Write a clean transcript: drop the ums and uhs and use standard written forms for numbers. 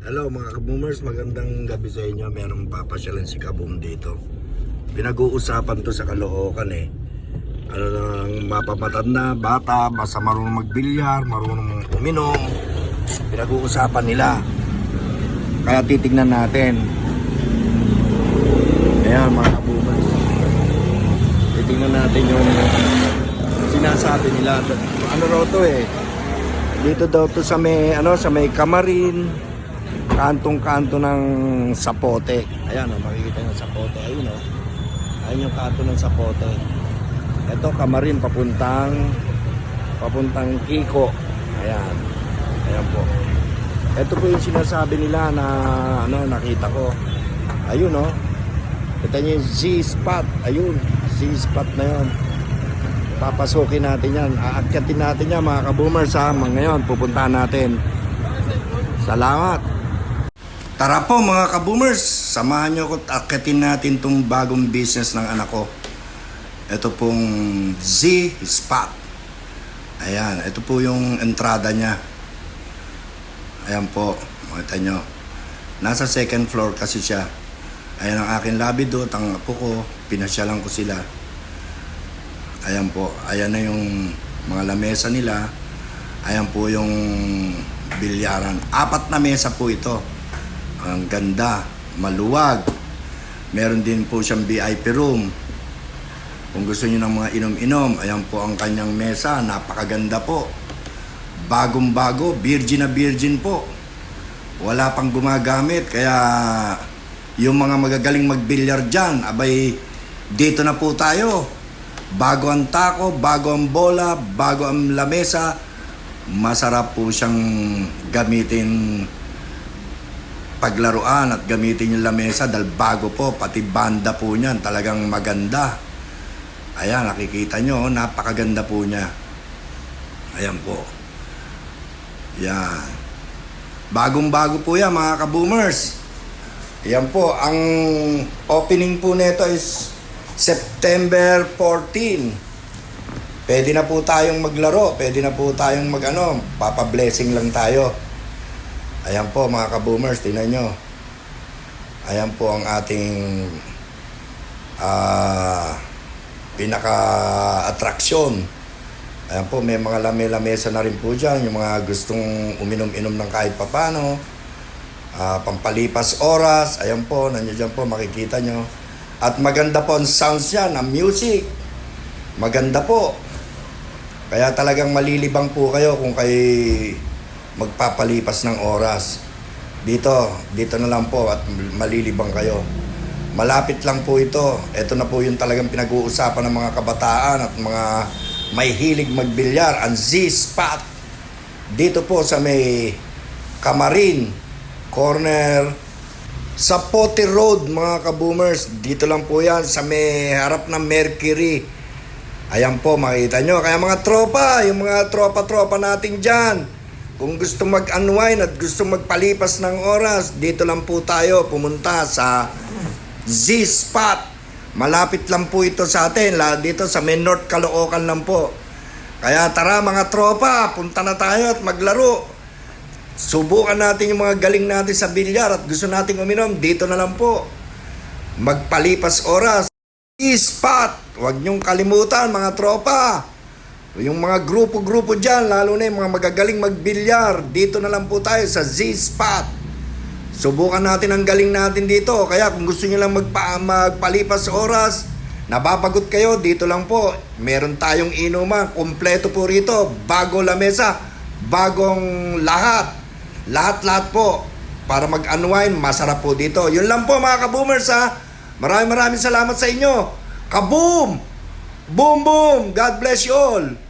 Hello mga kaboomers, magandang gabi sa inyo. Meron papasyalan si Kaboom dito. Pinag-uusapan to sa Caloocan eh. Ano nang mapamatanda, bata, basta marunong magbilyar, marunong uminom. Pinag-uusapan nila. Kaya titignan natin. Ayan mga kaboomers. Titignan natin yung sinasabi nila. Ano raw to eh. Dito daw to sa may, sa may Kamarin. Kantong-kanto ng Sapote. Ayan makikita nyo Sapote. Ayun ayun yung kanto ng Sapote. Ito Kamarin papuntang Kiko. Ayan po. Ito po yung sinasabi nila na nakita ko. Ayun kita nyo yung Z-spot. Ayun, Z-spot na yun. Papasukin natin yan. Aakyatin natin yan mga kaboomers ha. Ngayon pupuntahan natin. Salamat. Tara po mga kaboomers, samahan nyo ko at akyatin natin itong bagong business ng anak ko. Ito pong Z-Spot. Ayan, ito po yung entrada niya. Ayan po, makita nyo. Nasa second floor kasi siya. Ayan ang aking lobby doon, ang apo ko, pinasyalan ko sila. Ayan po, ayan na yung mga lamesa nila. Ayan po yung bilyaran. 4 na mesa po ito. Ang ganda, maluwag. Meron din po siyang VIP room. Kung gusto niyo ng mga inom-inom, ayan po ang kanyang mesa. Napakaganda po. Bagong-bago, virgin na virgin po. Wala pang gumagamit. Kaya yung mga magagaling magbilyar dyan, abay, dito na po tayo. Bago ang tako, bago ang bola, bago ang lamesa. Masarap po siyang gamitin paglaruan at gamitin yung lamesa dahil bago po, pati banda po niyan talagang maganda. Ayan, nakikita nyo, napakaganda po niya. Ayan po. Yan. Bagong-bago po yan mga kaboomers. Ayan po, ang opening po nito is September 14. Pwede na po tayong maglaro, pwede na po tayong papa-blessing lang tayo. Ayan po mga kaboomers, tingnan nyo. Ayan po ang ating pinaka-attraksyon. Ayan po, may mga lamesa na rin po dyan. Yung mga gustong uminom-inom ng kahit papano. Pampalipas oras. Ayan po, nandiyo dyan po, makikita nyo. At maganda po ang sounds yan, ang music. Maganda po. Kaya talagang malilibang po kayo kung kayo magpapalipas ng oras. Dito na lang po at malilibang kayo. Malapit lang po ito. Ito na po yung talagang pinag-uusapan ng mga kabataan at mga may hilig magbilyar. Ang Z-Spot. Dito po sa may Kamarin corner Sapote Road mga kaboomers. Dito lang po yan sa may harap ng Mercury. Ayan po makita nyo. Kaya mga tropa, yung mga tropa natin dyan, kung gusto mag-unwind at gusto magpalipas ng oras, dito lang po tayo pumunta sa Z-Spot. Malapit lang po ito sa atin, dito sa may North Caloocan lang po. Kaya tara mga tropa, punta na tayo at maglaro. Subukan natin yung mga galing natin sa bilyar at gusto nating uminom, dito na lang po. Magpalipas oras. Z-Spot, huwag niyong kalimutan mga tropa. Yung mga grupo-grupo dyan, lalo na yung mga magagaling magbilyar, dito na lang po tayo sa Z-Spot. Subukan natin ang galing natin dito. Kaya kung gusto nyo lang magpalipas oras, nababagot kayo, dito lang po. Meron tayong inuman, kompleto po rito. Bago lamesa, bagong lahat. Lahat po. Para mag-unwind, masarap po dito. Yun lang po mga kaboomers ha. Maraming salamat sa inyo. Kaboom! Boom! God bless you all!